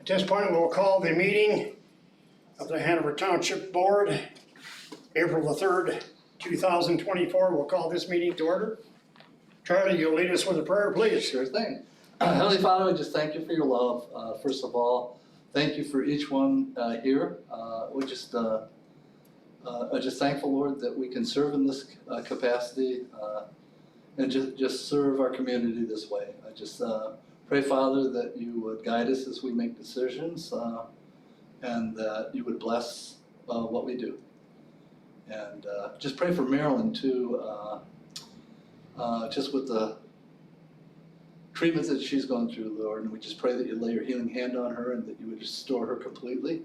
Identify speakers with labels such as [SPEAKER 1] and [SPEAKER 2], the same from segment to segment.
[SPEAKER 1] At this point, we'll call the meeting of the Hanover Township Board, April the 3rd, 2024. We'll call this meeting to order. Charlie, you'll lead us with a prayer, please.
[SPEAKER 2] Sure thing. Heavenly Father, we just thank you for your love. First of all, thank you for each one here. We're just thankful, Lord, that we can serve in this capacity and just serve our community this way. I just pray, Father, that you would guide us as we make decisions and that you would bless what we do. And just pray for Marilyn too, just with the treatments that she's gone through, Lord, and we just pray that you lay your healing hand on her and that you would restore her completely.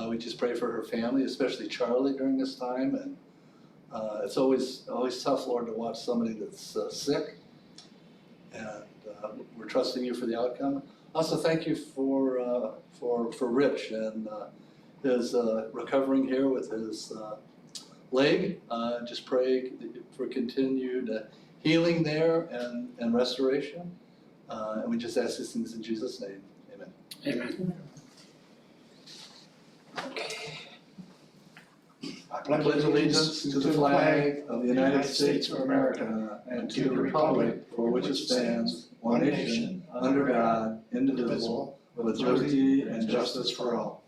[SPEAKER 2] We just pray for her family, especially Charlie during this time, and it's always tough, Lord, to watch somebody that's sick, and we're trusting you for the outcome. Also, thank you for Rich and his recovering here with his leg. Just pray for continued healing there and restoration. And we just ask these things in Jesus' name. Amen.
[SPEAKER 1] Amen.
[SPEAKER 2] I pledge allegiance to the flag of the United States of America and to the republic for which it stands, one nation, under God, indivisible, with liberty and justice for all.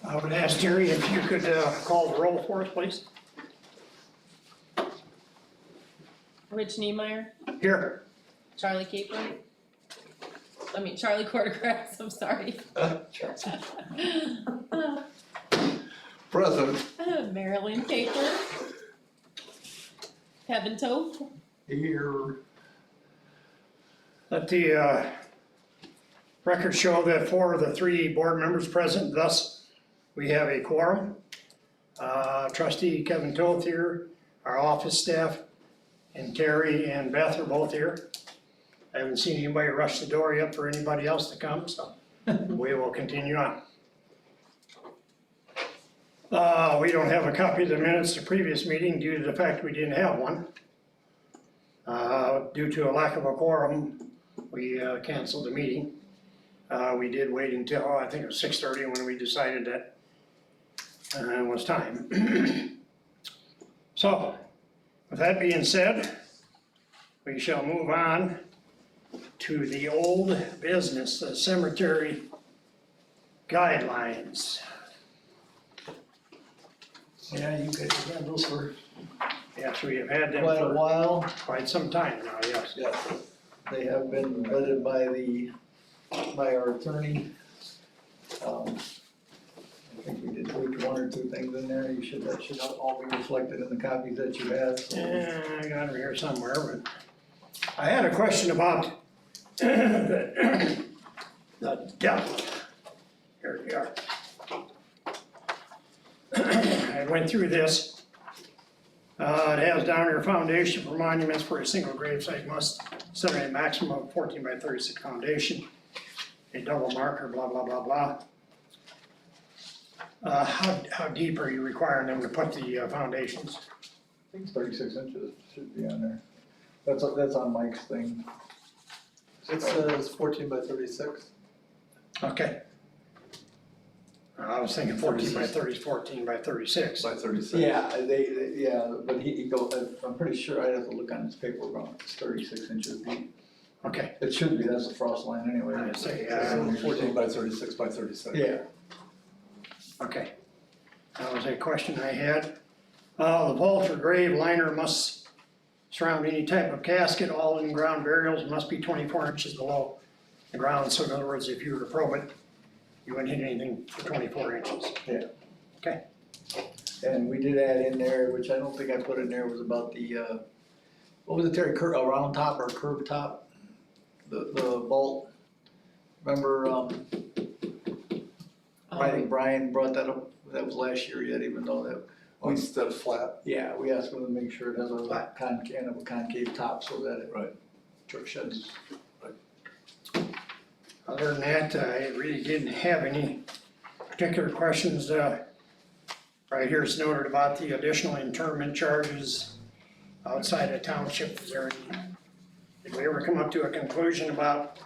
[SPEAKER 1] I would ask Terry if you could call the roll for us, please.
[SPEAKER 3] Rich Niemeyer,
[SPEAKER 1] Here.
[SPEAKER 3] Charlie Capron. Charlie Quartergrass, I'm sorry.
[SPEAKER 2] Present.
[SPEAKER 3] Marilyn Capron. Kevin Toth.
[SPEAKER 1] Here. Let the record show that 4 of the 3 board members present, thus we have a quorum. Trustee Kevin Toth here, our office staff, and Terry and Beth are both here. I haven't seen anybody rush the door yet for anybody else to come, so we will continue on. We don't have a copy of the minutes of the previous meeting due to the fact we didn't have one. Due to a lack of a quorum, we canceled the meeting. We did wait until, I think it was 6:30 when we decided that it was time. So, with that being said, we shall move on to the old business, the cemetery guidelines.
[SPEAKER 4] Yeah, you guys have had those for
[SPEAKER 1] Yes, we have had them
[SPEAKER 4] quite a
[SPEAKER 1] for
[SPEAKER 4] while.
[SPEAKER 1] quite some time now, yes.
[SPEAKER 4] Yeah, they have been vetted by our attorney. I think we did tweak 1 or 2 things in there. That should all be reflected in the copies that you have. So.
[SPEAKER 1] Yeah, I got them here somewhere, but I had a question about the depth. Here we are. I went through this. It has down here, foundation for monuments for a single gravesite must set a maximum of 14 by 36 foundation, a double marker, blah, blah, blah, blah. How deep are you requiring them to put the foundations?
[SPEAKER 4] I think it's 36 inches should be on there. That's on Mike's thing.
[SPEAKER 2] It says 14 by 36.
[SPEAKER 1] Okay. I was thinking 14 by 30 is 14 by 36.
[SPEAKER 2] By 36.
[SPEAKER 4] Yeah, yeah, but he goes, I'm pretty sure, I'd have to look on his paperwork, it's 36 inches deep.
[SPEAKER 1] Okay.
[SPEAKER 4] It should be, that's the frost line anyway.
[SPEAKER 1] I say,
[SPEAKER 2] 14 by 36 by 36.
[SPEAKER 4] Yeah.
[SPEAKER 1] Okay. That was a question I had. The vault or grave liner must surround any type of casket. All in-ground burials must be 24 inches below the ground. So in other words, if you were to probe it, you wouldn't hit anything for 24 inches.
[SPEAKER 4] Yeah.
[SPEAKER 1] Okay.
[SPEAKER 4] And we did add in there, which I don't think I put in there, was about the, what was it, Terry, a round top or a curved top? The vault. Remember, I think Brian brought that up, that was last year yet, even though that.
[SPEAKER 2] Instead of flat.
[SPEAKER 4] Yeah, we asked him to make sure it has a concave top so that it.
[SPEAKER 2] Right.
[SPEAKER 4] Sheds.
[SPEAKER 1] Other than that, I really didn't have any particular questions. Right here it's noted about the additional interment charges outside of township. Is there any did we ever come up to a conclusion about,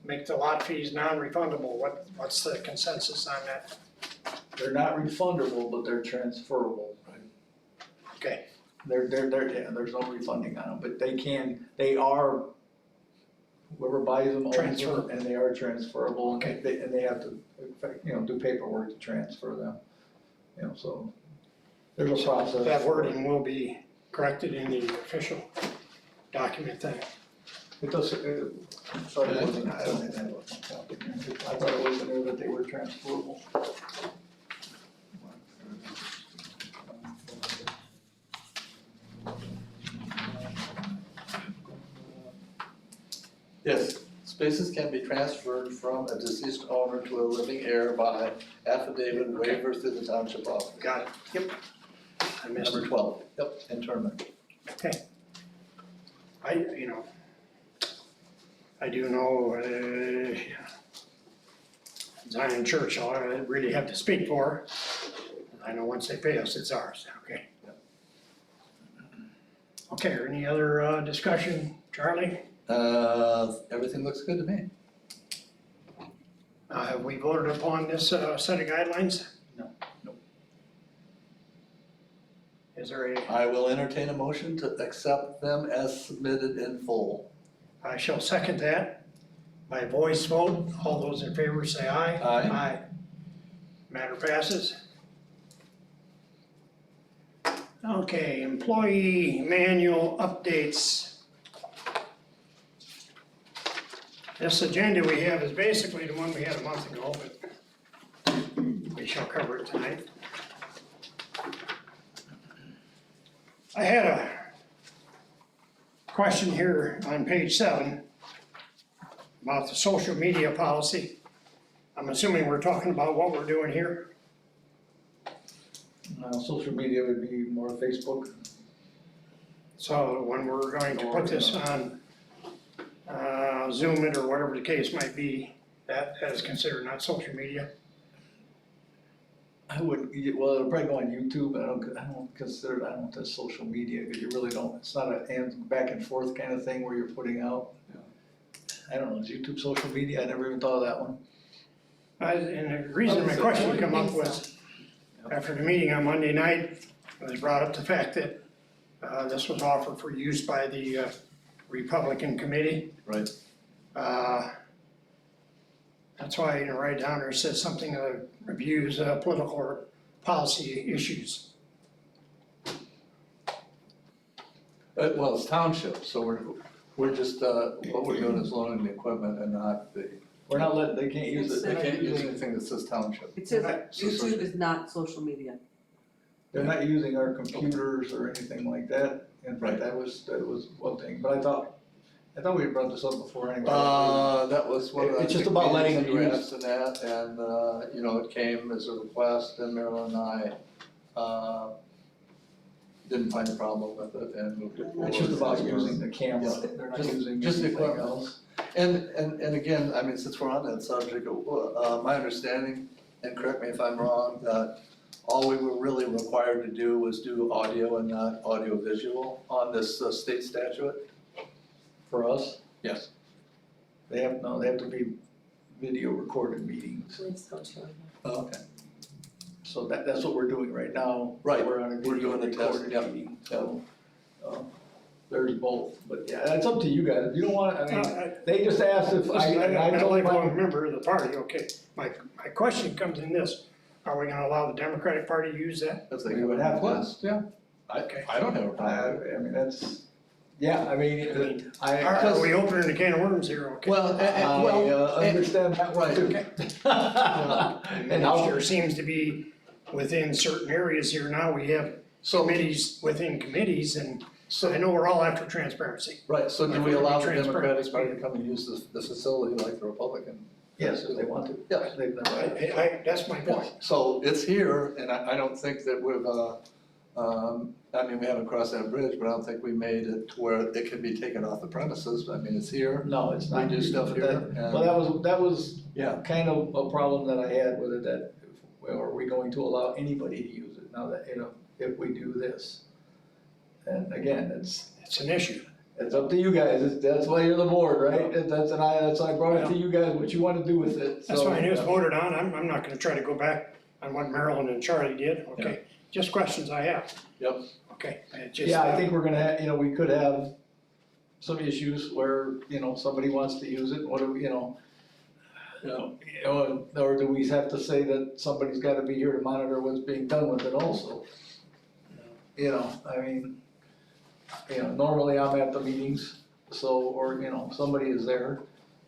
[SPEAKER 1] make the lot fees non-refundable? What's the consensus on that?
[SPEAKER 4] They're not refundable, but they're transferable.
[SPEAKER 1] Okay,
[SPEAKER 4] Yeah, there's no refunding on them, but they are, whoever buys them owns
[SPEAKER 1] Transfer.
[SPEAKER 4] them, and they are transferable, and
[SPEAKER 1] Okay.
[SPEAKER 4] they have to, do paperwork to transfer them. So there's a process.
[SPEAKER 1] that wording will be corrected in the official document then.
[SPEAKER 4] It does, sorry, it wasn't, I don't think that was on top of here. I thought it was in there that they were transferable.
[SPEAKER 2] Yes, spaces can be transferred from a deceased owner to a living heir by affidavit waiver through the township office.
[SPEAKER 1] Got it, yep. I missed
[SPEAKER 2] Number
[SPEAKER 1] it.
[SPEAKER 2] 12, yep, internment.
[SPEAKER 1] Okay. I do know, Zion Church, I really have to speak for. I know once they pay us, it's ours, okay? Okay, any other discussion, Charlie?
[SPEAKER 2] Everything looks good to me.
[SPEAKER 1] Have we voted upon this set of guidelines?
[SPEAKER 4] No.
[SPEAKER 1] Is there a,
[SPEAKER 2] I will entertain a motion to accept them as submitted in full.
[SPEAKER 1] I shall second that by voice vote. All those in favor say aye.
[SPEAKER 2] Aye.
[SPEAKER 1] Aye. Matter passes. Okay, employee manual updates. This agenda we have is basically the one we had a month ago, but we shall cover it tonight. I had a question here on page 7 about the social media policy. I'm assuming we're talking about what we're doing here.
[SPEAKER 4] Social media would be more Facebook.
[SPEAKER 1] So when we're going to put this on Zoom it or whatever the case might be, that is considered not social media.
[SPEAKER 4] I wouldn't, well, it'll probably go on YouTube, but I don't consider, I don't want that social media, because you really don't, it's not a back and forth kind of thing where you're putting out. I don't know, is YouTube social media? I never even thought of that one.
[SPEAKER 1] And the reason my question come up was, after the meeting on Monday night, it was brought up the fact that this was offered for use by the Republican committee.
[SPEAKER 2] Right.
[SPEAKER 1] That's why, right down there, it says something reviews political or policy issues.
[SPEAKER 2] Well, it's township, so we're just, what we're doing is loaning the equipment and not the,
[SPEAKER 4] We're not letting, they can't use it,
[SPEAKER 2] they can't use anything that says township.
[SPEAKER 5] It says
[SPEAKER 1] Right.
[SPEAKER 5] YouTube is not social media.
[SPEAKER 4] they're not using our computers or anything like that. In
[SPEAKER 2] Right.
[SPEAKER 4] fact, that was one thing, but I thought we had brought this up before anyway.
[SPEAKER 2] That was one of the.
[SPEAKER 4] It's just about letting them
[SPEAKER 2] You were
[SPEAKER 4] use-
[SPEAKER 2] asked in that, and, it came as a request, and Marilyn and I, didn't find a problem with it, and moved it forward.
[SPEAKER 4] It's just about using the camera,
[SPEAKER 2] Yeah.
[SPEAKER 4] they're not
[SPEAKER 2] Just-
[SPEAKER 4] using
[SPEAKER 2] just the
[SPEAKER 4] anything
[SPEAKER 2] equipment.
[SPEAKER 4] else.
[SPEAKER 2] And again, I mean, since we're on that subject, my understanding, and correct me if I'm wrong, that all we were really required to do was do audio and not audio visual on this state statute?
[SPEAKER 4] For us,
[SPEAKER 2] Yes.
[SPEAKER 4] they have to be video recorded meetings.
[SPEAKER 3] Please don't show it.
[SPEAKER 2] Oh, okay.
[SPEAKER 4] So that's what we're doing right now.
[SPEAKER 2] Right,
[SPEAKER 4] We're on a
[SPEAKER 2] we're
[SPEAKER 4] video
[SPEAKER 2] doing the test,
[SPEAKER 4] recorded
[SPEAKER 2] yep,
[SPEAKER 4] meeting, so, there's both, but yeah, that's up to you guys, if you don't want, I mean, they just asked if I told
[SPEAKER 1] I'm a
[SPEAKER 4] them.
[SPEAKER 1] member of the party, okay. My question comes in this, are we gonna allow the Democratic Party to use that?
[SPEAKER 2] If
[SPEAKER 4] We
[SPEAKER 2] they
[SPEAKER 4] would have to.
[SPEAKER 2] request, yeah.
[SPEAKER 1] Okay.
[SPEAKER 2] I don't have a problem.
[SPEAKER 4] I mean, that's, yeah, I mean,
[SPEAKER 1] Are we opening a can of worms here, okay?
[SPEAKER 2] Well,
[SPEAKER 4] I understand that
[SPEAKER 2] right.
[SPEAKER 4] too.
[SPEAKER 1] Okay.
[SPEAKER 4] And
[SPEAKER 1] And
[SPEAKER 4] how,
[SPEAKER 1] there seems to be, within certain areas here now, we have
[SPEAKER 2] So,
[SPEAKER 1] committees within committees, and so I know we're all after transparency.
[SPEAKER 2] right, so do
[SPEAKER 1] Like,
[SPEAKER 2] we
[SPEAKER 1] we're
[SPEAKER 2] allow the
[SPEAKER 1] transparent.
[SPEAKER 2] Democratic Party to come and use the facility like the Republican?
[SPEAKER 4] yes, if they want to.
[SPEAKER 2] Yeah.
[SPEAKER 4] They've never-
[SPEAKER 1] That's my point.
[SPEAKER 2] So it's here, and I don't think that we've, I mean, we haven't crossed that bridge, but I don't think we made it to where it can be taken off the premises. I mean, it's here.
[SPEAKER 4] No, it's not.
[SPEAKER 2] We do stuff
[SPEAKER 4] but
[SPEAKER 2] here,
[SPEAKER 4] that-
[SPEAKER 2] and-
[SPEAKER 4] Well, that was
[SPEAKER 2] Yeah.
[SPEAKER 4] kind of a problem that I had with it, that, well, are we going to allow anybody to use it now that, if we do this? And again,
[SPEAKER 1] It's an issue.
[SPEAKER 4] It's up to you guys, that's why you're the board, right? That's why I brought it to you guys, what you wanna do with it, so.
[SPEAKER 1] That's fine, it was voted on, I'm not gonna try to go back on what Marilyn and Charlie did, okay? Just questions I have.
[SPEAKER 2] Yep.
[SPEAKER 1] Okay, it just.
[SPEAKER 4] Yeah, I think we're gonna have, we could have some issues where, somebody wants to use it, what do we, or do we have to say that somebody's gotta be here to monitor what's being done with it also? Normally I'm at the meetings, so, or, somebody is there.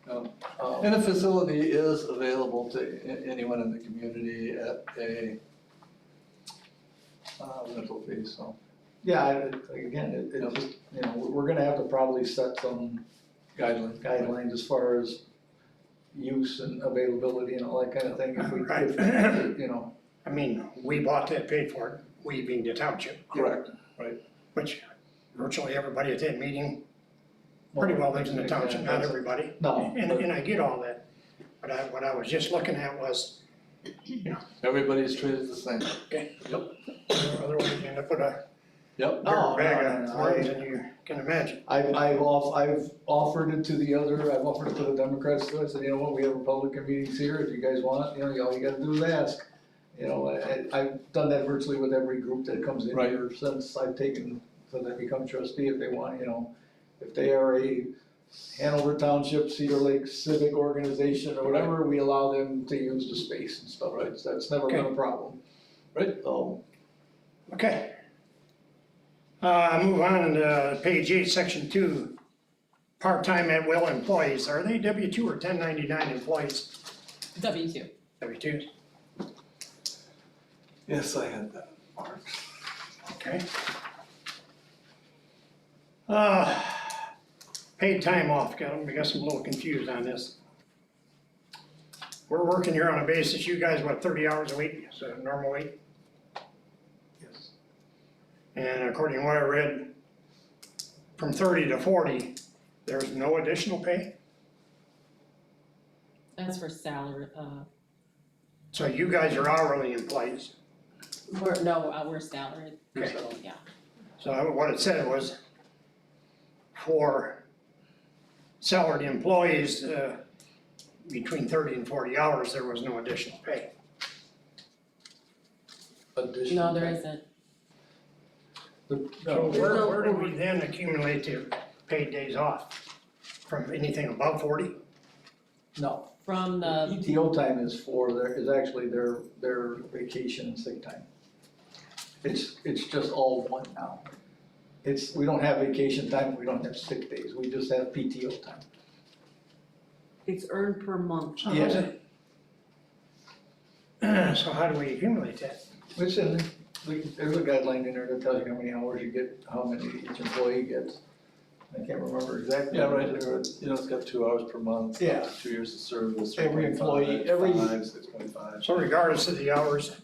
[SPEAKER 2] And the facility is available to anyone in the community at a rental fee, so.
[SPEAKER 4] Yeah, again, it just, we're gonna have to probably set some guidelines as far as use and availability and all that kind of thing, if we,
[SPEAKER 1] Right.
[SPEAKER 4] if.
[SPEAKER 1] I mean, we bought that, paid for it, we being the township.
[SPEAKER 2] Correct.
[SPEAKER 1] Which virtually everybody at that meeting pretty well lives in the township, not everybody.
[SPEAKER 4] No,
[SPEAKER 1] And I get all that, but what I was just looking at was,
[SPEAKER 2] Everybody's treated the same.
[SPEAKER 1] okay, otherwise you end up with a
[SPEAKER 2] Yep.
[SPEAKER 1] bigger
[SPEAKER 4] Oh,
[SPEAKER 1] bag
[SPEAKER 4] no,
[SPEAKER 1] of
[SPEAKER 4] no,
[SPEAKER 1] worms than you can imagine.
[SPEAKER 4] I've offered it to I've offered it to the Democrats too, I said, you know what, we have Republican meetings here, if you guys want, all you gotta do is ask. I've done that virtually with every group that comes in
[SPEAKER 2] Right.
[SPEAKER 4] here since I've taken, since I become trustee, if they want, if they are a Hanover Township, Trustee-Lake civic organization or whatever, we allow them to use the space and stuff, right, that's never been a problem.
[SPEAKER 2] Right.
[SPEAKER 1] Okay. Move on to page 8, section 2. Part-time at will employees, are they W-2 or 1099 employees?
[SPEAKER 3] W2.
[SPEAKER 1] W-2s,
[SPEAKER 2] Yes, I had that marked.
[SPEAKER 1] okay. Paid time off, I guess I'm a little confused on this. We're working here on a basis, you guys, 30 hours a week, is a normal week?
[SPEAKER 4] Yes.
[SPEAKER 1] And according to what I read, from 30 to 40, there's no additional pay?
[SPEAKER 3] That's for salary,
[SPEAKER 1] So you guys are hourly employees?
[SPEAKER 3] we're salaried,
[SPEAKER 1] Okay.
[SPEAKER 3] yeah.
[SPEAKER 1] So what it said was, for salaried employees, between 30 and 40 hours, there was no additional pay.
[SPEAKER 4] Additional.
[SPEAKER 3] No, there isn't.
[SPEAKER 1] So where do we then accumulate the paid days off? From anything above 40?
[SPEAKER 4] No,
[SPEAKER 3] From the,
[SPEAKER 4] PTO time is actually their vacation and sick time. It's just all one now. We don't have vacation time, we don't have sick days, we just have PTO time.
[SPEAKER 5] It's earned per month.
[SPEAKER 1] So how's it? So how do we accumulate that?
[SPEAKER 4] Which, there's a guideline in there that tells you how many hours you get, how many each employee gets. I can't remember exactly.
[SPEAKER 2] Yeah, right, it's got 2 hours per month.
[SPEAKER 4] Yeah.
[SPEAKER 2] 2 years of service.
[SPEAKER 4] Every
[SPEAKER 2] 3.5,
[SPEAKER 4] employee,
[SPEAKER 2] 6.5.
[SPEAKER 1] So regardless of the hours,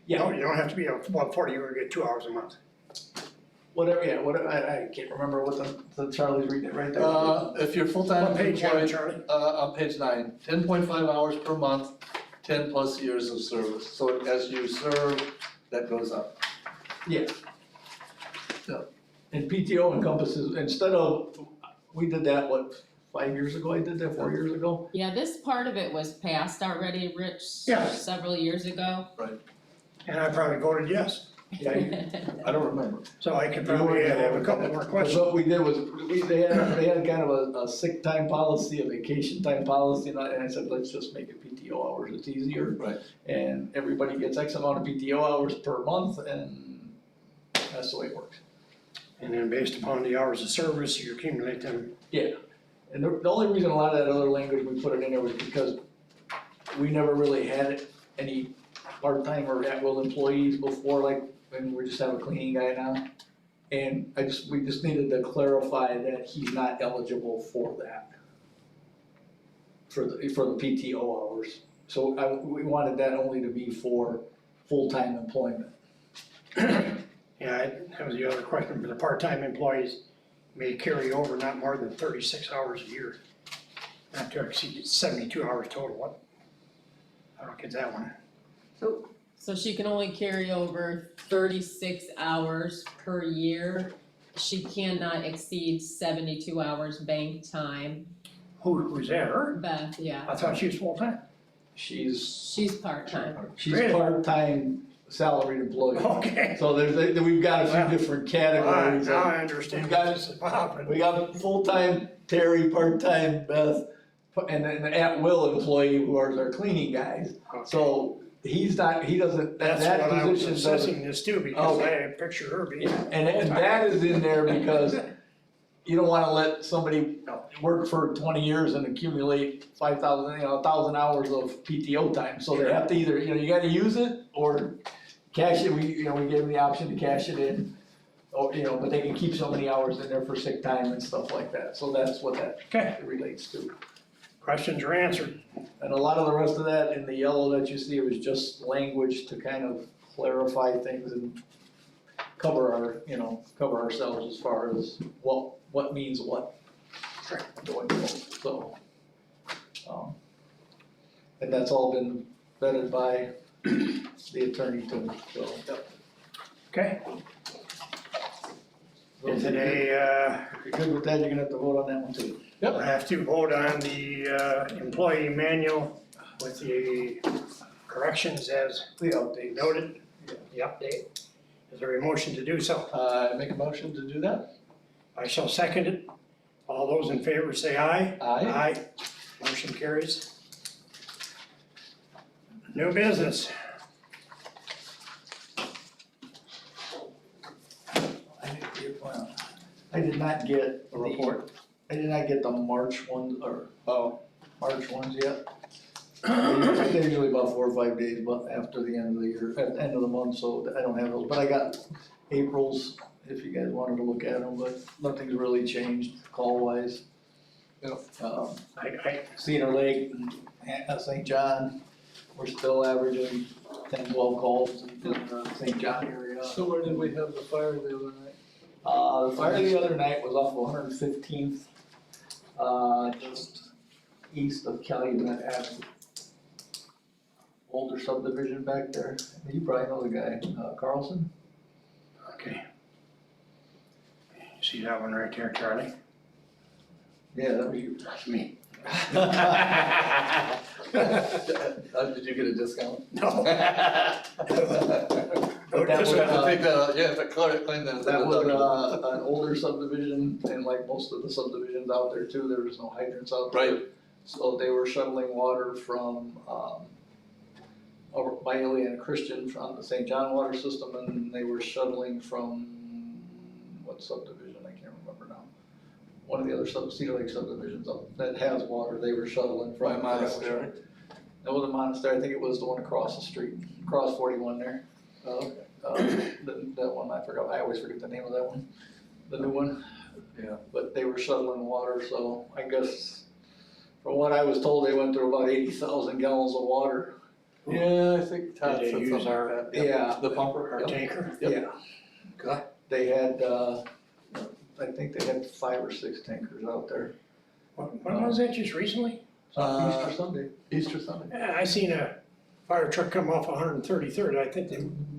[SPEAKER 1] you
[SPEAKER 4] Yeah,
[SPEAKER 1] don't have to be above 40, you would get 2 hours a month.
[SPEAKER 4] whatever, I can't remember what the Charlie's reading it right there.
[SPEAKER 2] If you're full-time
[SPEAKER 1] What page you on,
[SPEAKER 2] employed,
[SPEAKER 1] Charlie?
[SPEAKER 2] on page 9, 10.5 hours per month, 10 plus years of service. So as you serve, that goes up.
[SPEAKER 4] Yeah. And PTO encompasses, instead of, we did that, 5 years ago, I did that, 4 years ago?
[SPEAKER 3] yeah, this part of it was passed already, Rich,
[SPEAKER 1] Yeah.
[SPEAKER 3] several years ago.
[SPEAKER 1] And I probably voted yes,
[SPEAKER 4] Yeah, I don't remember.
[SPEAKER 1] so I could probably have a couple more questions.
[SPEAKER 4] What we did was, they had kind of a sick time policy, a vacation time policy, and I said, let's just make it PTO hours, it's easier.
[SPEAKER 2] Right.
[SPEAKER 4] And everybody gets X amount of PTO hours per month, and that's the way it works.
[SPEAKER 1] And then based upon the hours of service, you accumulate them.
[SPEAKER 4] Yeah, and the only reason a lot of that other language we put it in there was because we never really had any part-time or at-will employees before, like, when we just have a cleaning guy now. And we just needed to clarify that he's not eligible for that. For the PTO hours. So we wanted that only to be for full-time employment.
[SPEAKER 1] Yeah, that was the other question, for the part-time employees may carry over not more than 36 hours a year. Not to exceed 72 hours total, what? I don't get that one.
[SPEAKER 3] So she can only carry over 36 hours per year, she cannot exceed 72 hours bank time.
[SPEAKER 1] Who's there?
[SPEAKER 3] Beth, yeah,
[SPEAKER 1] I thought she was full-time.
[SPEAKER 3] she's part-time.
[SPEAKER 4] She's
[SPEAKER 1] Really?
[SPEAKER 4] part-time salaried employee.
[SPEAKER 1] Okay.
[SPEAKER 4] So we've got a
[SPEAKER 1] Wow.
[SPEAKER 4] few different
[SPEAKER 1] Now
[SPEAKER 4] categories.
[SPEAKER 1] I understand
[SPEAKER 4] We've
[SPEAKER 1] what
[SPEAKER 4] got-
[SPEAKER 1] this is about.
[SPEAKER 4] We got full-time Terry, part-time Beth, and then an at-will employee who are our cleaning guys.
[SPEAKER 1] Okay.
[SPEAKER 4] So he doesn't,
[SPEAKER 1] That's
[SPEAKER 4] that
[SPEAKER 1] what I was
[SPEAKER 4] position doesn't.
[SPEAKER 1] assessing this too, because
[SPEAKER 4] Okay.
[SPEAKER 1] I picture her being.
[SPEAKER 4] And that is in there because you don't wanna let somebody work for 20 years and accumulate 5,000, 1,000 hours of PTO time. So they have to either, you gotta use it or cash it, we gave them the option to cash it in. Or, but they can keep so many hours in there for sick time and stuff like that. So that's what that
[SPEAKER 1] Okay,
[SPEAKER 4] relates to.
[SPEAKER 1] questions are answered.
[SPEAKER 4] And a lot of the rest of that in the yellow that you see was just language to kind of clarify things and cover ourselves as far as what means what going forward, so. And that's all been vetted by the attorney too, so.
[SPEAKER 1] Okay,
[SPEAKER 4] So
[SPEAKER 1] and
[SPEAKER 4] if
[SPEAKER 1] today,
[SPEAKER 4] you're good with that, you're gonna have to vote on that one too.
[SPEAKER 1] we'll have to vote on the employee manual with the corrections as
[SPEAKER 4] The updates.
[SPEAKER 1] noted, the update. Is there a motion to do so?
[SPEAKER 4] Make a motion to do that?
[SPEAKER 1] I shall second it. All those in favor say aye.
[SPEAKER 4] Aye.
[SPEAKER 1] Aye. Motion carries. New business.
[SPEAKER 4] I did not get a report. I did not get the March ones, March ones yet. They're usually about 4 or 5 days, but after the end of the year, at the end of the month, so I don't have those, but I got April's, if you guys wanted to look at them, but nothing's really changed call-wise.
[SPEAKER 1] I
[SPEAKER 4] Cedar Lake and St. John, we're still averaging 10, 12 calls in the St. John area.
[SPEAKER 2] So where did we have the fire the other night?
[SPEAKER 4] The fire the other night was off of 115th, just east of Calumet Avenue. Older subdivision back there, you probably know the guy, Carlson?
[SPEAKER 1] okay. See that one right there, Charlie?
[SPEAKER 4] Yeah, that was you.
[SPEAKER 1] That's me.
[SPEAKER 2] Did you get a discount?
[SPEAKER 1] No.
[SPEAKER 4] But that was,
[SPEAKER 2] claim that.
[SPEAKER 4] that was, an older subdivision, and like most of the subdivisions out there too, there was no hydrants out there.
[SPEAKER 2] Right.
[SPEAKER 4] So they were shuttling water from, over by Ileana Christian from the St. John water system, and they were shuttling from, what subdivision, I can't remember now. One of the other Cedar Lake subdivisions up that has water, they were shuttling from.
[SPEAKER 2] By Monastery.
[SPEAKER 4] That wasn't Monastery, I think it was the one across the street, across 41 there.
[SPEAKER 2] Oh,
[SPEAKER 4] That one, I forgot, I always forget the name of that one, the new one.
[SPEAKER 2] Yeah.
[SPEAKER 4] But they were shuttling water, so I guess, from what I was told, they went through about 80,000 gallons of water.
[SPEAKER 2] yeah, I think Todd
[SPEAKER 1] Did they
[SPEAKER 2] said
[SPEAKER 1] use
[SPEAKER 2] something
[SPEAKER 1] our-
[SPEAKER 2] like that.
[SPEAKER 4] Yeah.
[SPEAKER 2] The pumper?
[SPEAKER 1] Our
[SPEAKER 2] Yep.
[SPEAKER 1] tanker?
[SPEAKER 2] Yep.
[SPEAKER 4] Yeah.
[SPEAKER 2] Okay.
[SPEAKER 4] They had, I think they had 5 or 6 tankers out there.
[SPEAKER 1] When was that, just recently?
[SPEAKER 4] Easter Sunday.
[SPEAKER 2] Easter Sunday.
[SPEAKER 1] Yeah, I seen a fire truck come off 133rd, I think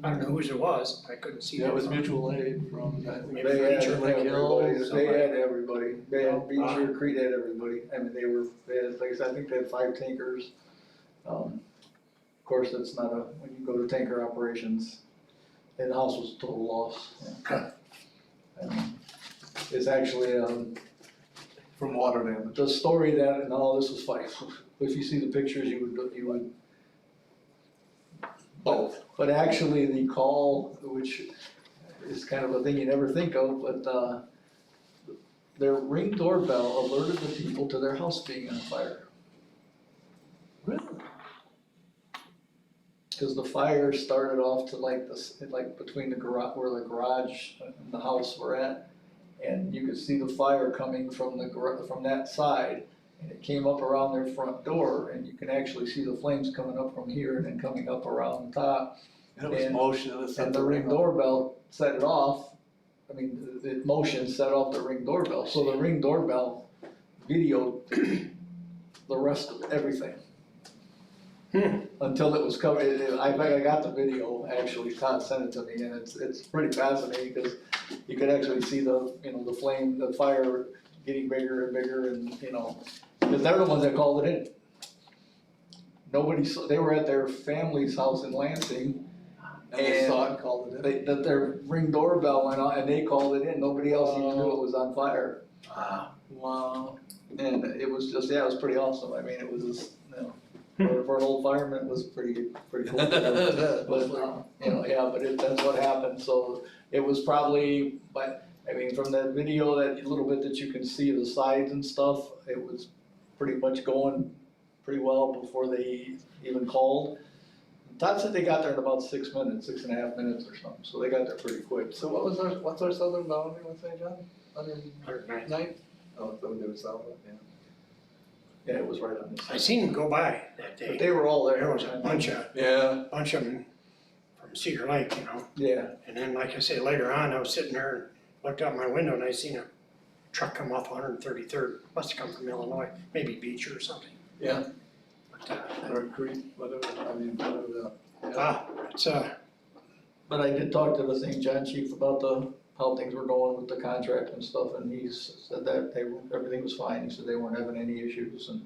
[SPEAKER 1] I don't know whose it was, I couldn't see.
[SPEAKER 2] Yeah, it
[SPEAKER 1] that
[SPEAKER 2] was
[SPEAKER 1] from-
[SPEAKER 2] mutual aid from, I think.
[SPEAKER 1] Maybe
[SPEAKER 4] They had
[SPEAKER 1] Beecher,
[SPEAKER 2] Lake
[SPEAKER 4] everybody,
[SPEAKER 2] Hills,
[SPEAKER 4] they had everybody, they had
[SPEAKER 1] Ah.
[SPEAKER 4] Beecher, Creed had everybody, I mean, they had, like I said, I think they had 5 tankers. Of course, that's not when you go to tanker operations, and the house was a total loss. It's actually,
[SPEAKER 2] From water damage.
[SPEAKER 4] the story that, and all this was fine, if you see the pictures, you would.
[SPEAKER 2] Both.
[SPEAKER 4] But actually, the call, which is kind of a thing you never think of, but, their Ring doorbell alerted the people to their house being on fire.
[SPEAKER 2] Really?
[SPEAKER 4] Cause the fire started off to like between the garage, where the garage and the house were at. And you could see the fire coming from from that side, and it came up around their front door, and you can actually see the flames coming up from here and then coming up around the top.
[SPEAKER 2] And it was
[SPEAKER 4] And-
[SPEAKER 2] motionless.
[SPEAKER 4] And the Ring doorbell set it off, the motion set off the Ring doorbell, so the Ring doorbell videoed the rest of everything. until it was covered. I got the video, actually, Todd sent it to me, and it's pretty fascinating, because you could actually see the, you know, the flame, the fire getting bigger and bigger, and, you know, because they're the ones that called it in. Nobody saw, they were at their family's house in Lansing,
[SPEAKER 2] And they saw it and called it in.
[SPEAKER 4] that their Ring doorbell went on, and they called it in, nobody else even knew it was on fire.
[SPEAKER 2] Wow.
[SPEAKER 4] And it was just, yeah, it was pretty awesome, I mean, it was just, you know, for an old fireman, it was pretty cool. But, you know, yeah, but that's what happened, so it was probably, but, I mean, from that video, that little bit that you can see the sides and stuff, it was pretty much going pretty well before they even called. Todd said they got there in about 6 minutes, 6.5 minutes or something, so they got there pretty quick.
[SPEAKER 2] So what's our southern boundary, let's say, John?
[SPEAKER 1] 109.
[SPEAKER 2] 109th? Oh, so they were south, yeah.
[SPEAKER 4] Yeah, it was right on this.
[SPEAKER 1] I seen them go by that
[SPEAKER 4] But
[SPEAKER 1] day.
[SPEAKER 4] they were all there.
[SPEAKER 1] There was a bunch of them from Cedar Lake, you know.
[SPEAKER 4] Yeah,
[SPEAKER 1] And then, like I say, later on, I was sitting there and looked out my window and I seen a truck come off 133rd. Must have come from Illinois, maybe Beecher or something.
[SPEAKER 2] Yeah.
[SPEAKER 1] But,
[SPEAKER 2] Or Creek, whatever, I mean, whatever,
[SPEAKER 1] it's
[SPEAKER 4] but I did talk to the St. John chief about how things were going with the contract and stuff, and he said that everything was fine, he said they weren't having any issues, and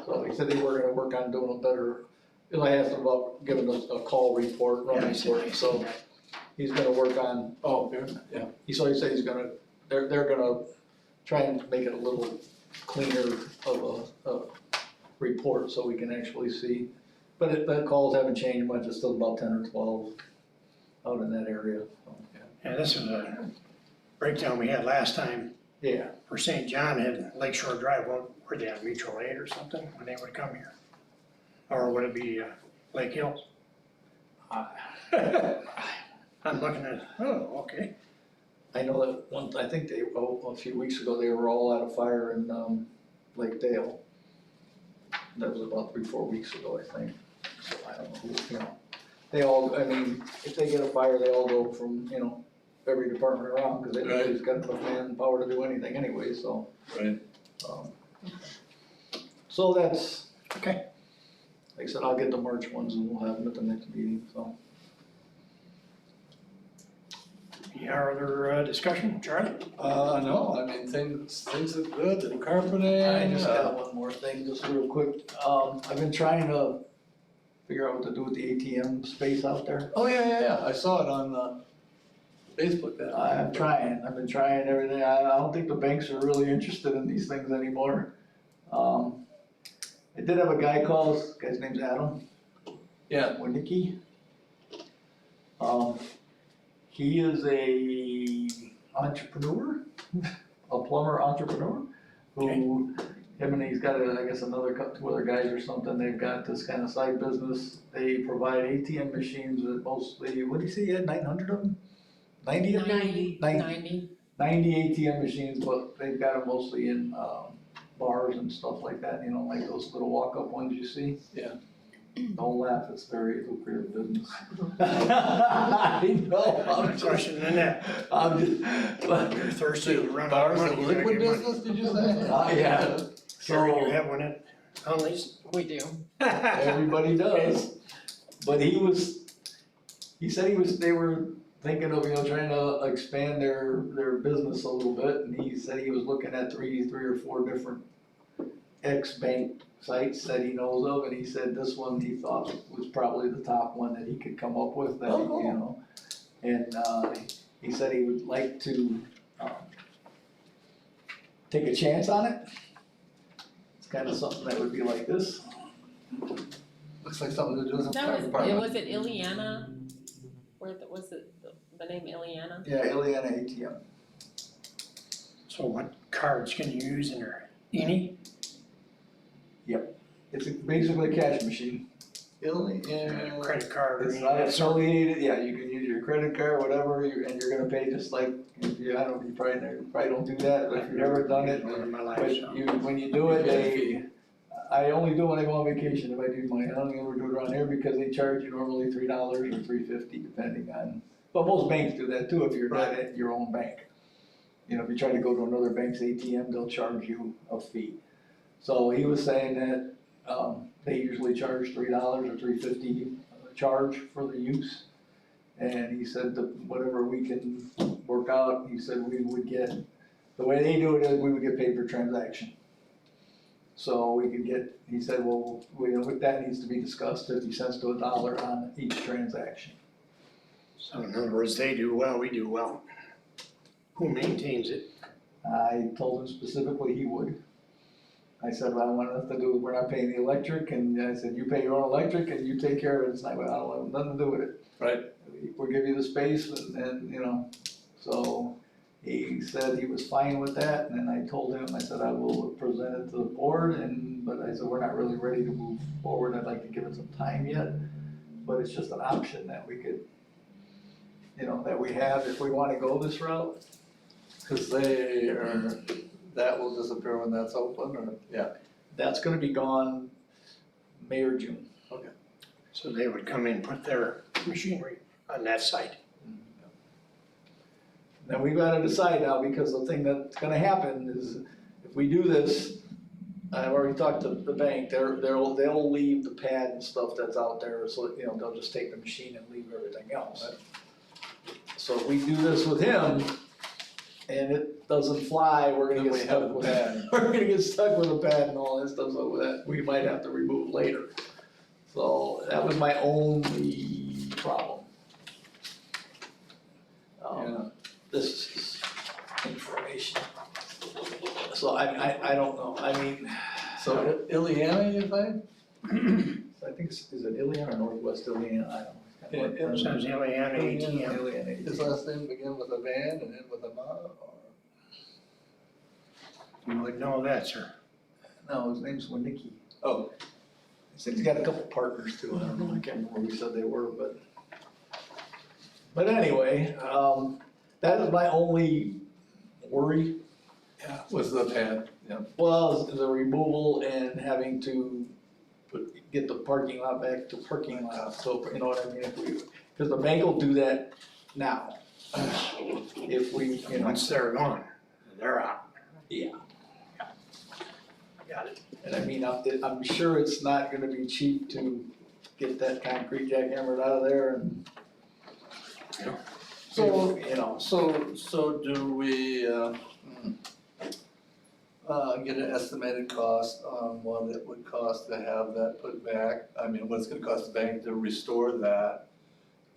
[SPEAKER 4] so he said they were gonna work on doing a better, and I asked him about giving us a call report, run
[SPEAKER 1] yeah, I seen
[SPEAKER 4] report, so he's gonna work on,
[SPEAKER 2] Oh, okay, yeah.
[SPEAKER 4] he said he's gonna, they're gonna try and make it a little cleaner of a report, so we can actually see, but the calls haven't changed much, it's still about 10 or 12 out in that area, so.
[SPEAKER 1] Yeah, this was a breakdown we had last time
[SPEAKER 4] Yeah,
[SPEAKER 1] for St. John had Lakeshore Drive. Were they on Mutual Aid or something when they would come here? Or would it be Lake Hills? I'm looking at, oh, okay.
[SPEAKER 4] I know that I think a few weeks ago, they were all out of fire in Lake Dale. That was about 3-4 weeks ago, I think, so I don't know who, you know. They all, I mean, if they get a fire, they all go from, you know, every department around, cause nobody's got enough manpower to do anything anyway, so.
[SPEAKER 2] Right.
[SPEAKER 4] So that's,
[SPEAKER 1] Okay.
[SPEAKER 4] like I said, I'll get the March ones and we'll have them at the next meeting, so.
[SPEAKER 1] Any other discussion, Charlie?
[SPEAKER 2] No, I mean, things are good, the carpeting.
[SPEAKER 4] I just got one more thing, just real quick. I've been trying to figure out what to do with the ATM space out there.
[SPEAKER 2] Oh, yeah, I saw it on, Facebook that.
[SPEAKER 4] I've been trying everything. I don't think the banks are really interested in these things anymore. I did have a guy call, this guy's name's Adam
[SPEAKER 2] Yeah,
[SPEAKER 4] Winicki. He is a entrepreneur, a plumber entrepreneur, who, him and he's got I guess two other guys or something, they've got this kind of side business. They provide ATM machines with mostly, what did he say, he had 900 of them? 90 of them?
[SPEAKER 5] 90.
[SPEAKER 4] 90 ATM machines, but they've got them mostly in bars and stuff like that, you know, like those little walk-up ones you see.
[SPEAKER 2] Yeah.
[SPEAKER 4] Don't laugh, it's very lucrative business. I know, I'm
[SPEAKER 1] No
[SPEAKER 4] just,
[SPEAKER 1] question in that.
[SPEAKER 4] I'm just, but,
[SPEAKER 1] You're thirsty, you run out
[SPEAKER 2] bars
[SPEAKER 1] of
[SPEAKER 2] of
[SPEAKER 1] money. you gotta
[SPEAKER 2] liquid
[SPEAKER 1] get money.
[SPEAKER 2] business, did you say?
[SPEAKER 4] yeah,
[SPEAKER 1] Gary, you
[SPEAKER 4] so
[SPEAKER 1] have one at Hunley's?
[SPEAKER 3] We do.
[SPEAKER 4] everybody does. But he said they were thinking of, you know, trying to expand their business a little bit, and he said he was looking at three or four different ex-bank sites that he knows of, and he said this one he thought was probably the top one that he could come up with, that,
[SPEAKER 2] Oh, cool.
[SPEAKER 4] you know. And he said he would like to take a chance on it. It's kind of something that would be like this.
[SPEAKER 2] Looks like something to do with the fire
[SPEAKER 3] That
[SPEAKER 2] department.
[SPEAKER 3] was it Ileana? Was it the name Ileana?
[SPEAKER 4] Yeah, Ileana ATM.
[SPEAKER 1] So what cards can you use in there? Any?
[SPEAKER 4] It's basically a cash machine.
[SPEAKER 1] Credit card or
[SPEAKER 4] It's
[SPEAKER 1] any
[SPEAKER 4] not
[SPEAKER 1] of that sort?
[SPEAKER 4] affiliated, yeah, you can use your credit card, whatever, and you're gonna pay just like, if you, I don't know, you probably don't do that, but if you've never done it,
[SPEAKER 1] Never in my life,
[SPEAKER 4] but
[SPEAKER 1] so.
[SPEAKER 4] when you do it, I only do it when I go on vacation, if I do I don't ever do it around here, because they charge you normally $3 or $3.50 depending on, but most banks do that too, if you're not at your own bank. You know, if you try to go to another bank's ATM, they'll charge you a fee. So he was saying that, They usually charge $3 or $3.50 charge for the use. And he said that whatever we can work out, he said we would get, the way they do it is we would get paid per transaction. So we could get, he said, well, that needs to be discussed, 50 cents to $1 on each transaction.
[SPEAKER 1] So in other words, they do well, we do well. Who maintains it?
[SPEAKER 4] I told him specifically he would. I said, well, I want nothing to do with, we're not paying the electric, and I said, you pay your own electric and you take care of it. It's like, well, I don't have nothing to do with it.
[SPEAKER 2] Right.
[SPEAKER 4] We'll give you the space and, you know, so he said he was fine with that, and then I told him, I said, I will present it to the board, but I said, we're not really ready to move forward, I'd like to give it some time yet, but it's just an option that we could, you know, that we have if we wanna go this route.
[SPEAKER 2] Cause that will disappear when that's open, or, yeah,
[SPEAKER 4] That's gonna be gone May or June.
[SPEAKER 1] So they would come in and put their machinery on that site.
[SPEAKER 4] Now, we've gotta decide now, because the thing that's gonna happen is, if we do this, I've already talked to the bank, they'll leave the pad and stuff that's out there, so, you know, they'll just take the machine and leave everything else. So if we do this with him, and it doesn't fly, we're gonna
[SPEAKER 2] Then we
[SPEAKER 4] get
[SPEAKER 2] have
[SPEAKER 4] stuck
[SPEAKER 2] the
[SPEAKER 4] with
[SPEAKER 2] pad.
[SPEAKER 4] that. We're gonna get stuck with a pad and all that stuff, so that, we might have to remove later. So that was my only problem. This is information. So I don't know, I mean,
[SPEAKER 2] so Ileana, you think?
[SPEAKER 4] I think, is it Ilion or Northwest Ilion, I don't know.
[SPEAKER 1] It says Ileana ATM.
[SPEAKER 4] Ilion,
[SPEAKER 2] His last name begin with a van and end with a ma, or?
[SPEAKER 1] You would know that, sir.
[SPEAKER 4] No, his name's Winnicki.
[SPEAKER 2] Oh,
[SPEAKER 4] He said he's got a couple partners too, I don't know, I can't remember who he said they were, but anyway, that is my only worry.
[SPEAKER 2] yeah, was the pad, yeah.
[SPEAKER 4] Well, is the removal and having to get the parking lot back to parking lot, so, you know what I mean, if we, cause the bank will do that now. If we, you know,
[SPEAKER 1] Once they're gone, they're out.
[SPEAKER 4] yeah,
[SPEAKER 1] Got it.
[SPEAKER 4] and I mean, I'm sure it's not gonna be cheap to get that concrete jackhammered out of there and.
[SPEAKER 1] Yeah.
[SPEAKER 2] So,
[SPEAKER 4] You know,
[SPEAKER 2] so do we, get an estimated cost on what it would cost to have that put back? I mean, what it's gonna cost the bank to restore that,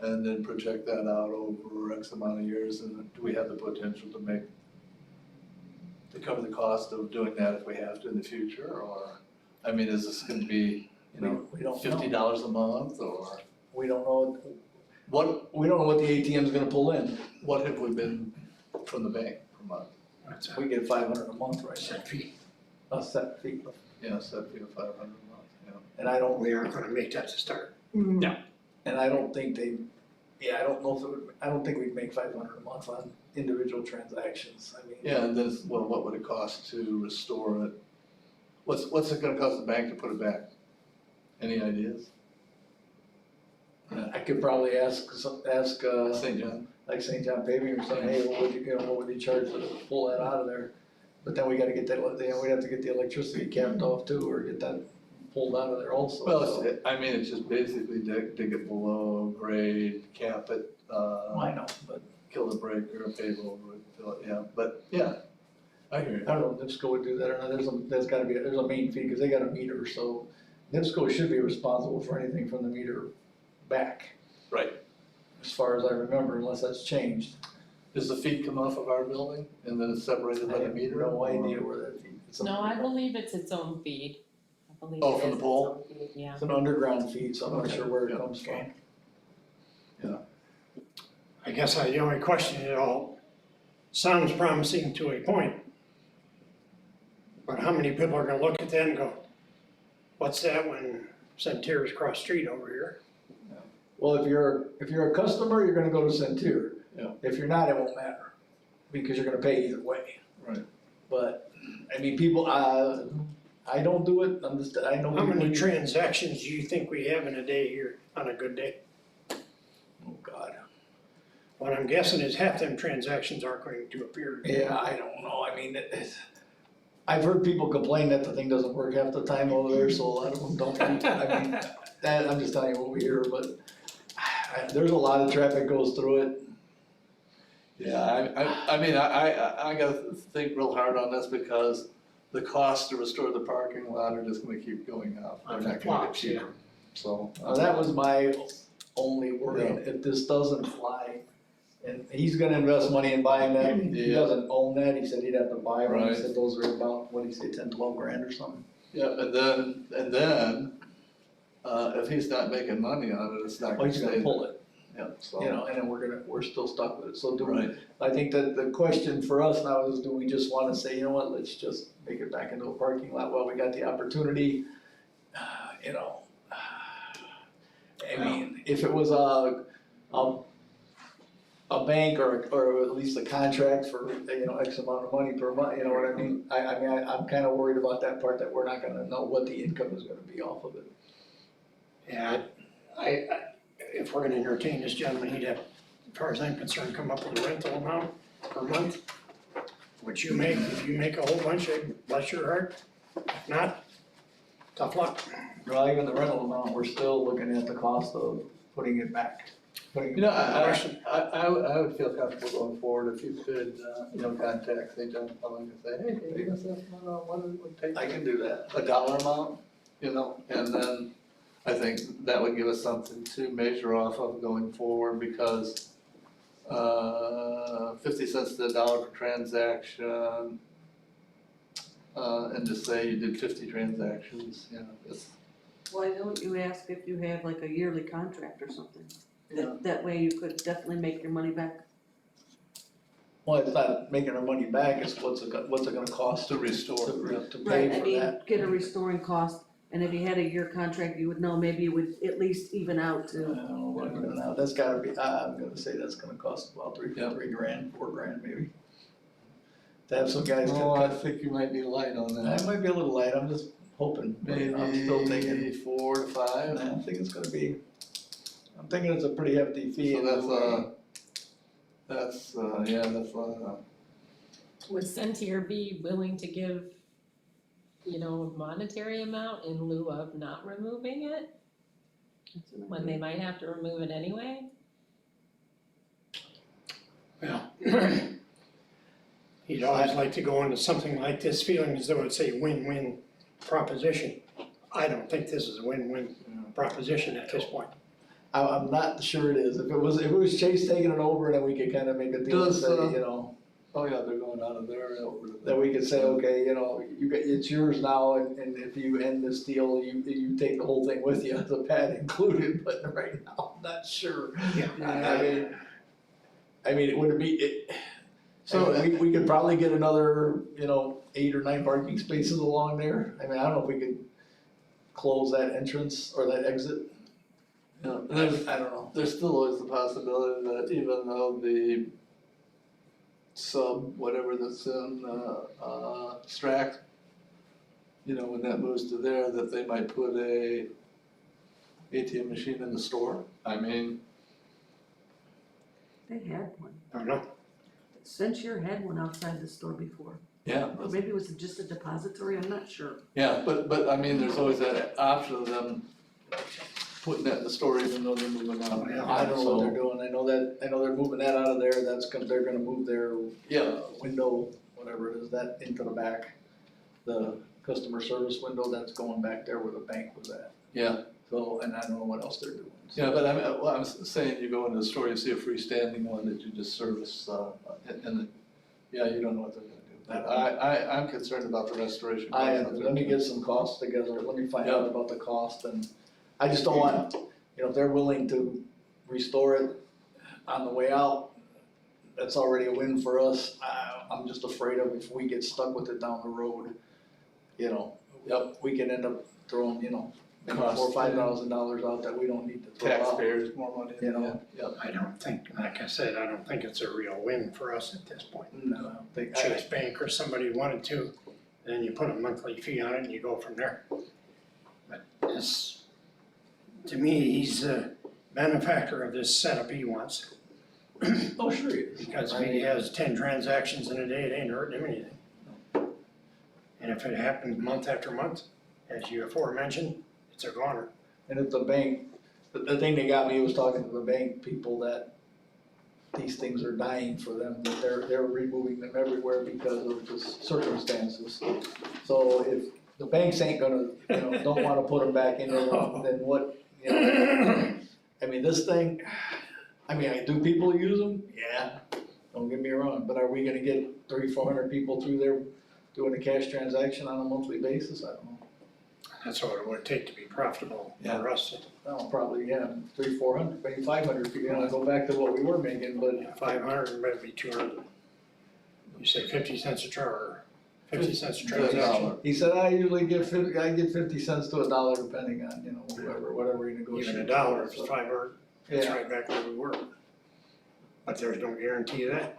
[SPEAKER 2] and then project that out over X amount of years, and do we have the potential to cover the cost of doing that if we have to in the future, or, I mean, is this gonna be, you know,
[SPEAKER 4] we don't know.
[SPEAKER 2] $50 a month, or
[SPEAKER 4] We don't know,
[SPEAKER 2] what
[SPEAKER 4] we don't know what the ATM's gonna pull in.
[SPEAKER 2] what have we been from the bank per month?
[SPEAKER 1] That's
[SPEAKER 4] We get 500 a month right now,
[SPEAKER 1] set fee.
[SPEAKER 4] a set fee,
[SPEAKER 2] Yeah, so that'd be 500 a month, yeah.
[SPEAKER 4] and I don't,
[SPEAKER 1] We aren't gonna make that to start.
[SPEAKER 4] and I don't think I don't know if it would, I don't think we'd make 500 a month on individual transactions, I mean.
[SPEAKER 2] Yeah, and then, well, what would it cost to restore it? What's it gonna cost the bank to put it back? Any ideas?
[SPEAKER 4] I could probably ask,
[SPEAKER 2] St. John?
[SPEAKER 4] like St. John Paving or something, hey, what would what would you charge to pull that out of there? But then we gotta get that, you know, we'd have to get the electricity capped off too, or get that pulled out of there also.
[SPEAKER 2] Well,
[SPEAKER 4] so.
[SPEAKER 2] it's just basically dig it below grade, cap it,
[SPEAKER 4] I know, but
[SPEAKER 2] kill the breaker, pave over it, fill it, yeah, but, yeah. I hear
[SPEAKER 4] I
[SPEAKER 2] you.
[SPEAKER 4] don't know if NIPSCO would do that or not, there's a main fee, cause they got a meter, so NIPSCO should be responsible for anything from the meter back.
[SPEAKER 2] Right.
[SPEAKER 4] As far as I remember, unless that's changed.
[SPEAKER 2] Does the feed come off of our building and then it's separated by
[SPEAKER 4] I
[SPEAKER 2] the
[SPEAKER 4] have
[SPEAKER 2] meter?
[SPEAKER 4] no
[SPEAKER 2] or-
[SPEAKER 4] idea where that feed.
[SPEAKER 3] No, I believe it's its own feed. I believe
[SPEAKER 2] Oh,
[SPEAKER 3] it
[SPEAKER 2] from
[SPEAKER 3] is
[SPEAKER 2] the pole?
[SPEAKER 3] its own feed, yeah.
[SPEAKER 4] It's an underground feed, so I'm not
[SPEAKER 2] Okay,
[SPEAKER 4] sure where it
[SPEAKER 2] yeah,
[SPEAKER 4] comes from.
[SPEAKER 2] okay.
[SPEAKER 1] I guess the only question it all sounds promising to a point. But how many people are gonna look at that and go, what's that when Center's across the street over here?
[SPEAKER 4] Well, if you're a customer, you're gonna go to Centur.
[SPEAKER 2] Yeah.
[SPEAKER 4] If you're not, it won't matter, because you're gonna pay either way.
[SPEAKER 2] Right.
[SPEAKER 4] But, I mean, people, I don't do it, I know
[SPEAKER 1] How
[SPEAKER 4] people.
[SPEAKER 1] many transactions do you think we have in a day here, on a good day?
[SPEAKER 4] Oh, God.
[SPEAKER 1] What I'm guessing is half them transactions aren't going to appear.
[SPEAKER 4] Yeah, I don't know, I mean, I've heard people complain that the thing doesn't work half the time over there, so a lot of them don't. I mean, that, I'm just telling you what we hear, but there's a lot of traffic goes through it.
[SPEAKER 2] Yeah, I mean, I gotta think real hard on this because the cost to restore the parking lot are just gonna keep going up. They're not gonna get
[SPEAKER 1] Flops, yeah.
[SPEAKER 2] cheaper, so.
[SPEAKER 4] That was my only worry, if this doesn't fly, and he's gonna invest money in buying that, he
[SPEAKER 2] Yeah.
[SPEAKER 4] doesn't own that, he said he'd have to buy one, he
[SPEAKER 2] Right.
[SPEAKER 4] said those are about, what did he say, 10, 12 grand or something?
[SPEAKER 2] Yeah, and then, if he's not making money on it, it's not
[SPEAKER 4] Well,
[SPEAKER 2] gonna
[SPEAKER 4] he's
[SPEAKER 2] stay
[SPEAKER 4] gonna
[SPEAKER 2] there.
[SPEAKER 4] pull it,
[SPEAKER 2] Yeah, so.
[SPEAKER 4] you know, and then we're still stuck with it, so do we,
[SPEAKER 2] Right,
[SPEAKER 4] I think that the question for us now is, do we just wanna say, you know what, let's just make it back into a parking lot while we got the opportunity? You know, I mean, if it was a bank or at least a contract for, you know, X amount of money per month, you know what I mean? I mean, I'm kinda worried about that part, that we're not gonna know what the income is gonna be off of it.
[SPEAKER 1] Yeah, if we're gonna entertain this gentleman, he'd have, as far as I'm concerned, come up with a rental amount per month. What you make, if you make a whole bunch, bless your heart, if not, tough luck.
[SPEAKER 4] Well, even the rental amount, we're still looking at the cost of putting it back, putting it
[SPEAKER 2] you know,
[SPEAKER 4] back.
[SPEAKER 2] I would feel comfortable going forward if you could, you know, contact St. John Plumbing and say, hey, can you give us what it would take?
[SPEAKER 4] I can do that.
[SPEAKER 2] A dollar amount, you know, and then I think that would give us something to measure off of going forward because 50 cents to the dollar per transaction, and just say you did 50 transactions, you know, it's,
[SPEAKER 5] Why don't you ask if you have like a yearly contract or something?
[SPEAKER 2] Yeah.
[SPEAKER 5] That way you could definitely make your money back.
[SPEAKER 4] Well, it's not making our money back, it's what's it gonna cost
[SPEAKER 2] to restore.
[SPEAKER 4] to pay
[SPEAKER 5] Right, I
[SPEAKER 4] for
[SPEAKER 5] mean,
[SPEAKER 4] that.
[SPEAKER 5] get a restoring cost, and if you had a year contract, you would know maybe it would at least even out
[SPEAKER 4] I
[SPEAKER 5] to.
[SPEAKER 4] don't know what I'm gonna, that's gotta be, I'm gonna say that's gonna cost about
[SPEAKER 2] Yeah.
[SPEAKER 4] 3 grand, 4 grand maybe. To have some guys
[SPEAKER 2] Oh, I
[SPEAKER 4] cut,
[SPEAKER 2] think you might be light on
[SPEAKER 4] I
[SPEAKER 2] that.
[SPEAKER 4] might be a little light, I'm just hoping, but I'm still thinking,
[SPEAKER 2] Maybe 4 to 5.
[SPEAKER 4] I think it's gonna be, I'm thinking it's a pretty hefty fee.
[SPEAKER 2] So
[SPEAKER 4] in
[SPEAKER 2] that's,
[SPEAKER 4] the way.
[SPEAKER 2] that's,
[SPEAKER 3] Would Centier be willing to give, you know, a monetary amount in lieu of not removing it, when they might have to remove it anyway?
[SPEAKER 1] Well, he'd always like to go into something like this feeling as though it's a win-win proposition. I don't think this is a win-win proposition at this point.
[SPEAKER 4] I'm not sure it is, if it was Chase taking it over, then we could kinda make a deal and
[SPEAKER 2] Does,
[SPEAKER 4] say, you know,
[SPEAKER 2] oh yeah, they're going out of there over to
[SPEAKER 4] that we could say, okay, you know, it's yours now, and if you end this deal, you take the whole thing with you, the pad included, but right now, I'm not sure. I mean, it would be, so we could probably get another, you know, 8 or 9 parking spaces along there. I mean, I don't know if we could close that entrance or that exit.
[SPEAKER 2] Yeah,
[SPEAKER 4] I don't know.
[SPEAKER 2] there's still always the possibility that even though the sub, whatever that's in, Strack, you know, when that moves to there, that they might put a ATM machine in the store. I mean,
[SPEAKER 5] They had one.
[SPEAKER 1] I don't know.
[SPEAKER 5] Centier had one outside the store before.
[SPEAKER 2] yeah,
[SPEAKER 5] Or maybe it was just a depository, I'm not sure.
[SPEAKER 2] yeah, but I mean, there's always that option of them putting that in the store even though they're moving out.
[SPEAKER 4] I don't know what they're doing. I know they're moving that out of there. That's because they're gonna move their
[SPEAKER 2] Yeah,
[SPEAKER 4] window, whatever it is, that into the back. The customer service window, that's going back there where the bank was at.
[SPEAKER 2] yeah,
[SPEAKER 4] So, and I don't know what else they're doing. So-
[SPEAKER 2] yeah, but I mean, well, I'm saying you go into the store, you see a freestanding one that you just service, and yeah, you don't know what they're gonna do. But I'm concerned about the restoration.
[SPEAKER 4] Let me get some costs together, let me find out about the cost, and I just don't want, you know, if they're willing to restore it on the way out, that's already a win for us. I'm just afraid of if we get stuck with it down the road, you know, we can end up throwing, you know, maybe $4,000 or $5,000 out that we don't need to throw out.
[SPEAKER 2] Taxpayers, more money.
[SPEAKER 4] You know.
[SPEAKER 2] Yeah,
[SPEAKER 1] I don't think, like I said, I don't think it's a real win for us at this point.
[SPEAKER 4] No, I don't think,
[SPEAKER 1] Chase Bank or somebody wanted to, then you put a monthly fee on it and you go from there. But this, to me, he's a benefactor of this setup he wants.
[SPEAKER 4] oh, sure he is.
[SPEAKER 1] Because if he has 10 transactions in a day, it ain't hurting him anything. And And if it happens month after month, as you aforementioned, it's a goner.
[SPEAKER 4] And if the bank, the thing that got me was talking to the bank people that these things are dying for them, that they're removing them everywhere because of just circumstances. So if the banks ain't gonna, don't wanna put them back in there, then what, I mean, this thing, do people use them? Yeah, don't get me wrong, but are we gonna get 300-400 people through there doing a cash transaction on a monthly basis? I don't know.
[SPEAKER 1] That's what it would take to be profitable for us.
[SPEAKER 4] Well, probably, 300-400, maybe 500, go back to what we were making, but
[SPEAKER 1] 500, maybe 200. You say 50 cents a or 50 cents a transaction.
[SPEAKER 4] he said, I usually get 50 cents to $1 depending on, whatever you negotiate.
[SPEAKER 1] Even $1, if it's 500, it's
[SPEAKER 4] Yeah.
[SPEAKER 1] right back where we were. But there's no guarantee of that.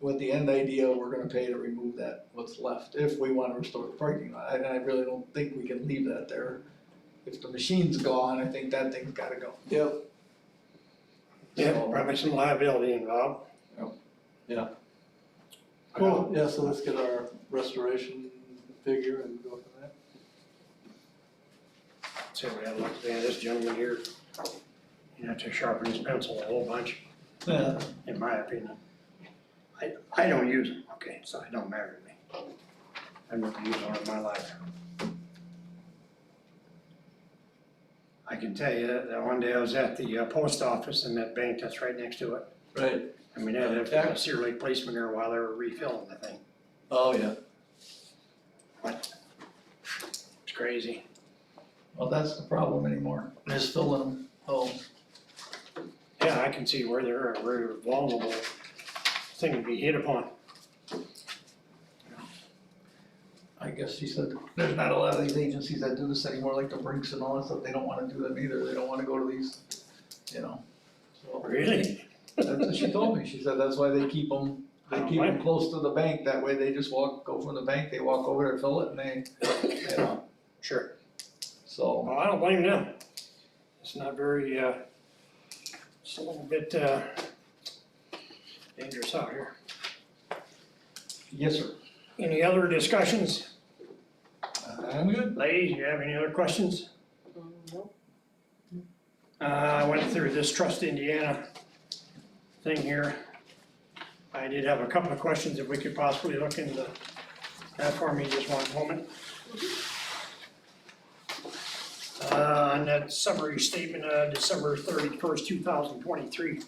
[SPEAKER 4] With the end idea, we're gonna pay to remove that, what's left, if we wanna restore the parking lot, and I really don't think we can leave that there. If the machine's gone, I think that thing's gotta go.
[SPEAKER 2] Yep.
[SPEAKER 1] Yeah,
[SPEAKER 4] So-
[SPEAKER 1] probably some liability involved.
[SPEAKER 2] Cool, yeah, so let's get our restoration figure and go from there.
[SPEAKER 1] So we had looked at this gentleman here, you have to sharpen his pencil a whole bunch,
[SPEAKER 4] Yeah,
[SPEAKER 1] in my opinion. I don't use them, okay, so it don't matter to me. I've never used one in my life. I can tell you that one day I was at the post office and that bank that's right next to it.
[SPEAKER 2] Right.
[SPEAKER 1] I mean, they had a Trustee-Lake policeman there while they were refilling the thing.
[SPEAKER 2] Oh, yeah.
[SPEAKER 1] What? It's crazy.
[SPEAKER 4] well, that's the problem anymore, just filling them,
[SPEAKER 1] Yeah, I can see where they're a very vulnerable thing to be hit upon.
[SPEAKER 4] I guess she said, there's not a lot of these agencies that do this anymore, like the Brinks and all that stuff, they don't wanna do them either, they don't wanna go to these, so.
[SPEAKER 1] Really?
[SPEAKER 4] That's what she told me, she said that's why they keep them, close to the bank, that way they just go from the bank, they walk over there, fill it, and they,
[SPEAKER 1] Sure.
[SPEAKER 4] so.
[SPEAKER 1] Well, I don't blame them. It's not very, it's a little bit, dangerous out here.
[SPEAKER 4] Yes, sir.
[SPEAKER 1] Any other discussions?
[SPEAKER 4] I'm good.
[SPEAKER 1] Ladies, you have any other questions?
[SPEAKER 5] Nope.
[SPEAKER 1] I went through this Trust Indiana thing here. I did have a couple of questions, if we could possibly look into that for me just one moment. On that summary statement, December 31st, 2023.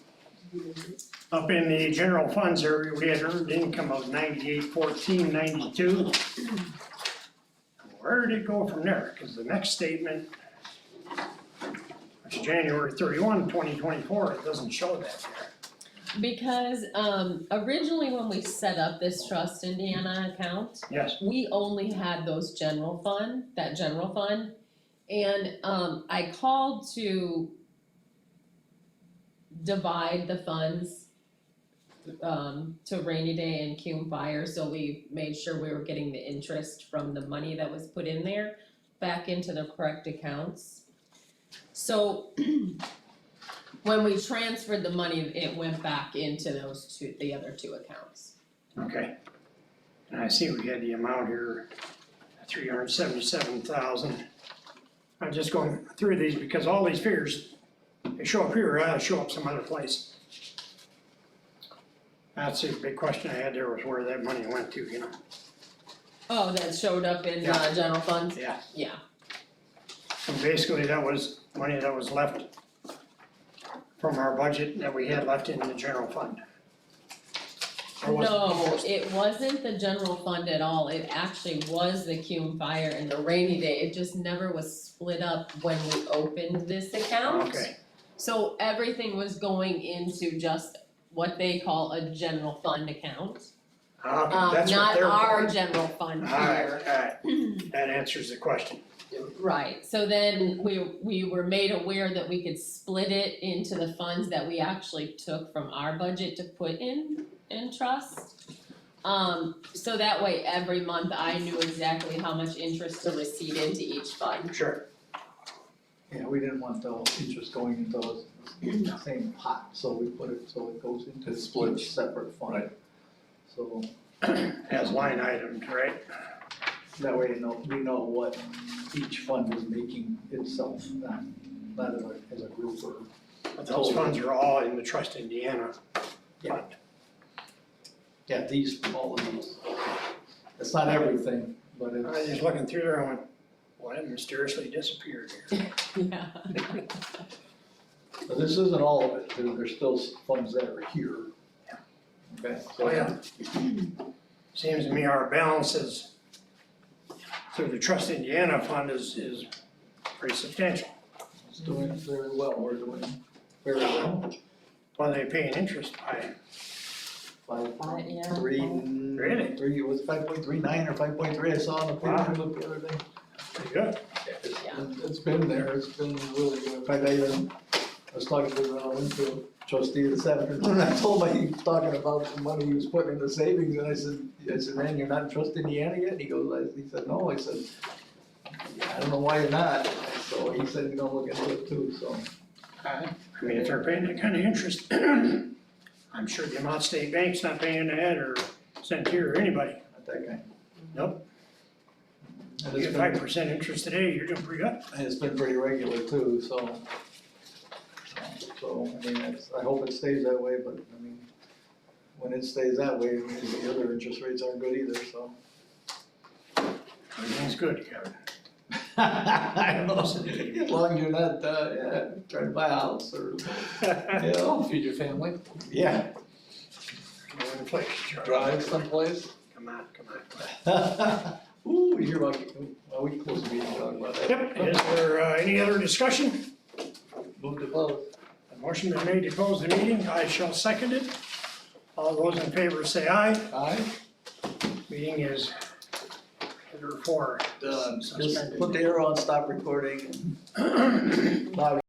[SPEAKER 1] Up in the general funds area, we had earned income of 981492. Where did it go from there? Because the next statement, which is January 31, 2024, it doesn't show that there.
[SPEAKER 3] Because, originally when we set up this Trust Indiana account,
[SPEAKER 1] Yes,
[SPEAKER 3] we only had that general fund. And, I called to divide the funds, to rainy day and Cume Fire, so we made sure we were getting the interest from the money that was put in there back into the correct accounts. So, when we transferred the money, it went back into the other two accounts.
[SPEAKER 1] okay. And I see we had the amount here, 377,000. I'm just going through these because all these figures, they show up here, show up some other place. That's the big question I had there, was where that money went to,
[SPEAKER 3] Oh, that showed up in,
[SPEAKER 1] Yeah.
[SPEAKER 3] general funds?
[SPEAKER 1] Yeah.
[SPEAKER 3] Yeah.
[SPEAKER 1] And basically, that was money that was left from our budget that we had left in the general fund. Or was it
[SPEAKER 3] No,
[SPEAKER 1] proposed?
[SPEAKER 3] it wasn't the general fund at all, it actually was the Cume Fire and the rainy day, it just never was split up when we opened this account.
[SPEAKER 1] Okay,
[SPEAKER 3] So everything was going into just what they call a general fund account.
[SPEAKER 1] that's what
[SPEAKER 3] Not
[SPEAKER 1] they're
[SPEAKER 3] our
[SPEAKER 1] for.
[SPEAKER 3] general fund
[SPEAKER 1] Alright,
[SPEAKER 3] here.
[SPEAKER 1] alright, that answers the question.
[SPEAKER 3] Right, so then we were made aware that we could split it into the funds that we actually took from our budget to put in trust. So that way every month I knew exactly how much interest to receive into each fund.
[SPEAKER 1] Sure.
[SPEAKER 4] Yeah, we didn't want the interest going into the same pot, so we put it, so it goes into
[SPEAKER 2] It splits.
[SPEAKER 4] each separate fund.
[SPEAKER 2] Right.
[SPEAKER 4] So,
[SPEAKER 1] as line items, right?
[SPEAKER 4] That way, we know what each fund is making itself, not as a group or.
[SPEAKER 1] But those funds are all in the Trust Indiana fund.
[SPEAKER 4] Yeah, all of these. It's not everything, but
[SPEAKER 1] I was
[SPEAKER 4] it's,
[SPEAKER 1] just looking through there and went, well, it mysteriously disappeared here.
[SPEAKER 3] Yeah.
[SPEAKER 4] but this isn't all of it, there's still funds that are here. Okay, so.
[SPEAKER 1] Oh, yeah. Seems to me our balances through the Trust Indiana fund is pretty substantial.
[SPEAKER 4] It's doing very well, we're doing very well.
[SPEAKER 1] Well, they pay an interest by,
[SPEAKER 3] Yeah.
[SPEAKER 1] Really?
[SPEAKER 4] Three, it was 5.39 or 5.3, I saw on the
[SPEAKER 1] Wow.
[SPEAKER 4] paper look the other day.
[SPEAKER 1] pretty good.
[SPEAKER 4] It's been there, it's been really good. In fact, I was talking to the Winfield trustee this afternoon, I told him he was talking about the money he was putting in the savings, and I said, man, you're not in Trust Indiana yet? He goes, he said, no, I said, I don't know why you're not. So he said, you know, look into it too, so.
[SPEAKER 1] I mean, if they're paying that kind of interest, I'm sure the Vermont State Bank's not paying that, or Centier, or anybody.
[SPEAKER 4] Not that kind.
[SPEAKER 1] Nope.
[SPEAKER 4] And
[SPEAKER 1] You
[SPEAKER 4] it's
[SPEAKER 1] get
[SPEAKER 4] been,
[SPEAKER 1] 5% interest today, you're doing pretty good.
[SPEAKER 4] and it's been pretty regular too, so. So, I mean, I hope it stays that way, but I mean, when it stays that way, it means the other interest rates aren't good either, so.
[SPEAKER 1] Everything's good, Kevin.
[SPEAKER 4] I don't know, as long as you're not, trying to buy a house or, you know,
[SPEAKER 2] Feed your family,
[SPEAKER 4] yeah.
[SPEAKER 1] No inflation, Charlie.
[SPEAKER 2] drive someplace.
[SPEAKER 1] Come on, come on.
[SPEAKER 4] Ooh, you hear about, well, we can close the meeting, talk about that.
[SPEAKER 1] Yep, is there any other discussion?
[SPEAKER 2] Move to close.
[SPEAKER 1] A motion been made to close the meeting, I shall second it. All those in favor say aye.
[SPEAKER 2] Aye.
[SPEAKER 1] Meeting is hitherfore
[SPEAKER 4] Done, just
[SPEAKER 1] suspended.
[SPEAKER 4] put the arrow on stop recording. Bobby.